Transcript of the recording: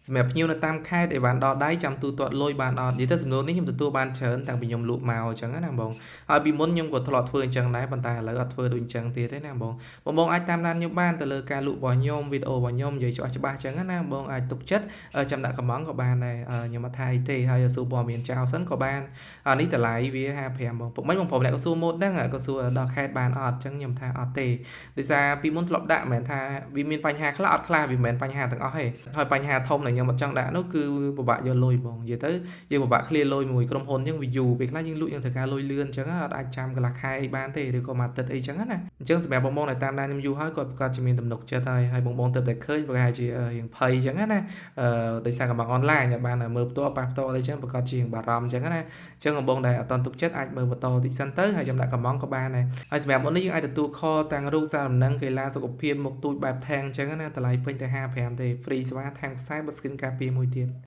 សម្រាប់ភ្ញៀវនៅតាមខេត្តដែលបានដល់ដៃចាំទូទាត់លុយបានអត់និយាយទៅសំណួរនេះខ្ញុំទទួលបានច្រើនតាំងពីខ្ញុំលក់មកអញ្ចឹងណាបងហើយពីមុនខ្ញុំក៏ធ្លាប់ធ្វើអញ្ចឹងដែរប៉ុន្តែឥឡូវអត់ធ្វើដូចអញ្ចឹងទៀតទេណាបងអាចតាមដានខ្ញុំបានទៅលើការលក់របស់ខ្ញុំវីដេអូរបស់ខ្ញុំនិយាយច្បាស់ៗអញ្ចឹងណាបងអាចទុកចិត្តចាំដាក់កំងក៏បានដែរខ្ញុំអត់ថាអីទេហើយសួរព័ត៌មានចោលសិនក៏បាននេះតម្លៃវា55បងពុកមិនបងប្រុសអ្នកក៏សួរម៉ូតហ្នឹងក៏សួរដល់ខេត្តបានអត់អញ្ចឹងខ្ញុំថាអត់ទេដោយសារពីមុនធ្លាប់ដាក់មិនមែនថាវាមានបញ្ហាខ្លះអត់ខ្លះវាមិនមែនបញ្ហាទាំងអស់ទេហើយបញ្ហាធំដែលខ្ញុំអត់ចង់ដាក់នោះគឺពិបាកយកលុយបងនិយាយទៅយើងពិបាកឃ្លាលុយមួយក្រុមហ៊ុនអញ្ចឹងវាយូរពេលខ្លះយើងលក់យើងត្រូវការលុយលឿនអញ្ចឹងអត់អាចចាំកន្លះខែអីបានទេឬក៏មួយអាទិត្យអីអញ្ចឹងណាអញ្ចឹងសម្រាប់បងដែលតាមដានខ្ញុំយូរហើយគាត់ប្រកាសជាមានទំនុកចិត្តហើយបងទៅតែឃើញប្រហែលជារៀងភ័យអញ្ចឹងណាដោយសារកំងអនឡាញបានមើលផ្ទាល់ប៉ះផ្ទាល់អីអញ្ចឹងប្រកាសជាបារម្ភអញ្ចឹងណាអញ្ចឹងបងដែលអត់តន់ទុកចិត្តអាចមើលបន្តតិចសិនទៅហើយខ្ញុំដាក់កំងក៏បានដែរហើយសម្រាប់មុននេះយើងអាចទទួលខលទាំងរូបសារដំណឹងកីឡាសុខភាពមុខទូចបែបថែងអញ្ចឹងណាតម្លៃពេញតែ55ទេហ្វ្រីសេវាថែមខ្សែបិទស្គីនការពារមួយទៀត